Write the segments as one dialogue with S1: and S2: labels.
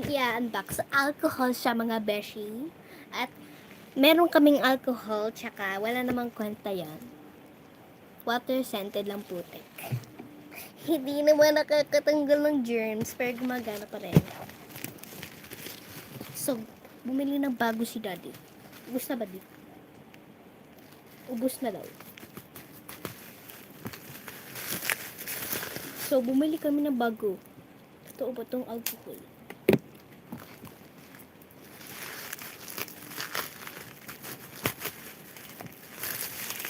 S1: i-unbox. Alcohol siya mga beshi. At meron kaming alcohol, tsaka wala namang kwenta yan. Water scented lang putik. Hindi naman nakakatanggal ng germs, pero gumagana pa rin. So, bumili ng bago si Daddy. Ubus na ba dito? Ubus na daw. So, bumili kami ng bago. Totoo ba itong alcohol?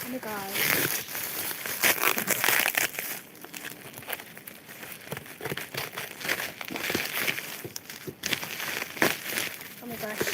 S1: Oh my God. Oh my gosh.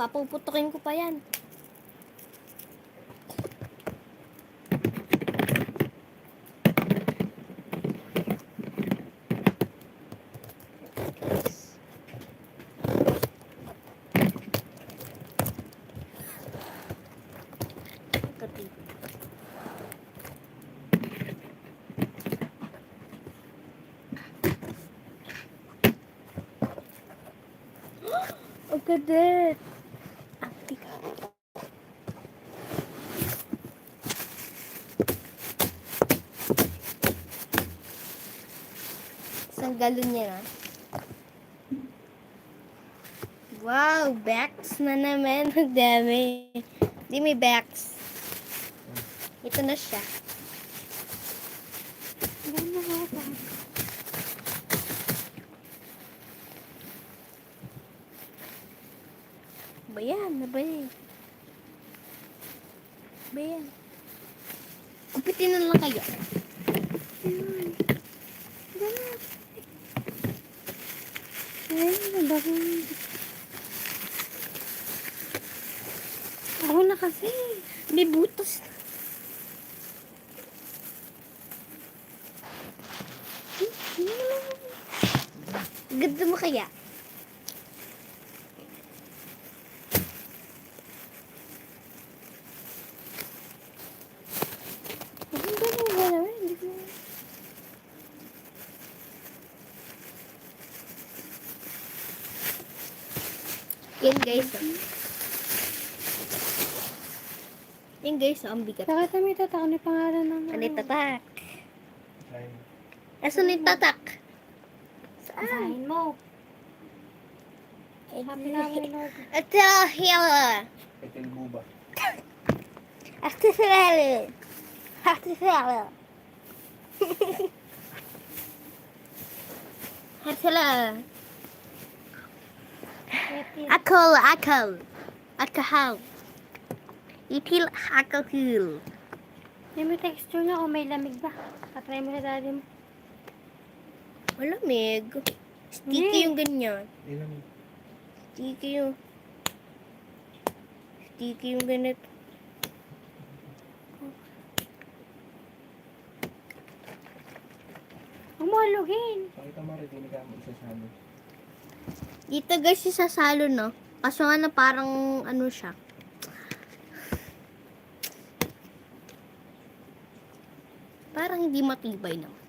S1: Papuputukin ko pa yan. Ang gadet. Isang galon niya na. Wow, Bex na naman. Ang dami. Hindi may Bex. Ito na siya. Bayan, nabayan. Bayan. Kupitin na lang kayo. Ako na kasi. May butas. Ganda mo kaya? Yan guys, oh. Yan guys, oh, ang bigat.
S2: Bakit namin tatak? Ano yung pangalan ng...
S1: Ano yung tatak? Asan yung tatak?
S2: Asahin mo. Happy namin, Lord.
S1: Ito, hila.
S3: Ito yung buba.
S1: Ito sila. Ito sila. Ito sila. Akol. Alcohol. Itil alcohol.
S2: May texture niya o may lamig ba? Katry mo sa daddy mo.
S1: Malamig. Sticky yung ganyan.
S3: Ilang
S1: Sticky yung ganito.
S2: Huwag mo halugin.
S3: pakita mo rin, hindi ka mo isa sa amin.
S1: Dito guys, sa salon, no? Kaso nga na parang ano siya. Parang hindi matibay naman.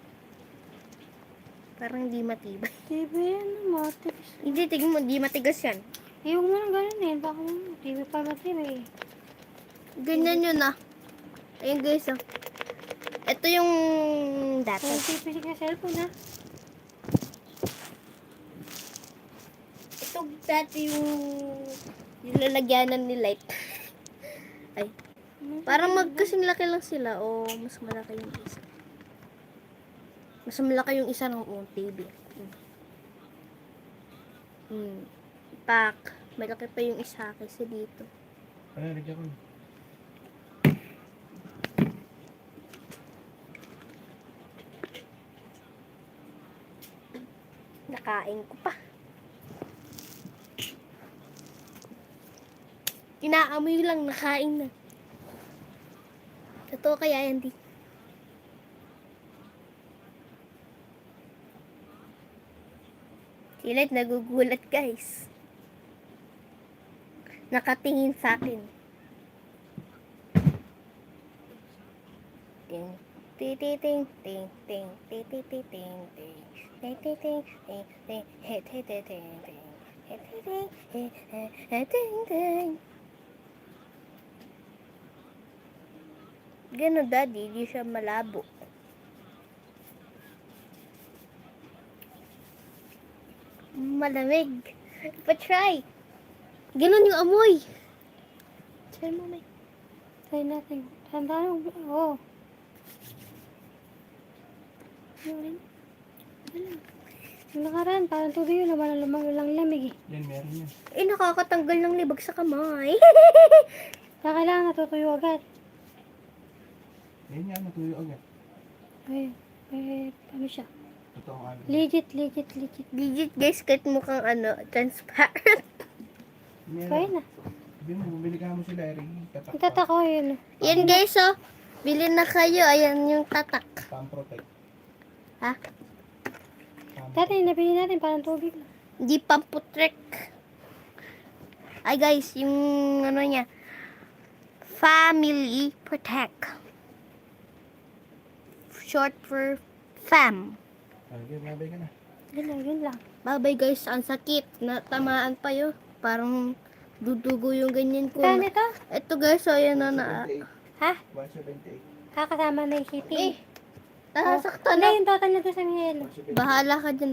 S1: Parang hindi matibay.
S2: Diba yan, matigas.
S1: Hindi, tingin mo, hindi matigas yan.
S2: Eh, huwag mo nang ganun eh. Baka mo, diba pa matibay eh.
S1: Ganyan yun ah. Ayun guys ah. Ito yung dati.
S2: Pisik na cellphone ha.
S1: Ito dati yung lalagyanan ni light. Ay. Parang magkasing laki lang sila o mas malaki yung isa. Mas malaki yung isa ng TV. Pak. Malaki pa yung isa kasi dito.
S3: Ano, lagyan ko.
S1: Nakain ko pa. Inaamoy lang, nakain na. Totoo kaya hindi? Si Light nagugulat, guys. Nakatingin sa akin. Ting, ting, ting, ting, ting, ting, ting, ting, ting, ting, ting, ting, ting, ting, ting, ting, he, he, he, ting, ting, he, he, ting, he, he, he, ting, ting. Ganun, Daddy, di siya malabo. Malamig. Pa-try. Ganun yung amoy. Try mo, May.
S2: Try natin. Tandaan mo. Oo. Yun. Yung nakaraan, parang tubig yun. Walang lamig eh.
S3: Yan, meron yan.
S1: Eh, nakakatanggal ng libag sa kamay.
S2: Kaya kailangan natutuyo agad.
S3: Yan yan, natuyo agad.
S2: Ano siya?
S3: Totoo nga.
S2: Legit.
S1: Digit, guys, kahit mukhang transparent.
S2: Kaya na.
S3: Sabi mo, bumili ka mo sila, Eric. Tatak
S2: Ang tatak ko yun.
S1: Yan, guys, oh. Bili na kayo. Ayan yung tatak.
S3: Pang-protect.
S1: Ha?
S2: Dati, nabili natin parang tubig lang.
S1: Hindi pamputrek. Ay, guys, yung ano niya. Family Protect. Short for FAM.
S3: Okay, mabay ka na.
S2: Yun lang.
S1: Bye-bye, guys. Ang sakit. Natamaan pa yun. Parang dudugo yung ganyan ko.
S2: Saan ito?
S1: Ito, guys, oh, yan na.
S3: 178.
S2: Ha?
S3: 178.
S2: Kakasama na yung shipping.
S1: Nasaktan
S2: Hindi,
S1: na.
S2: yung total na doon sa Mielo.
S3: 178.
S1: Bahala ka dyan.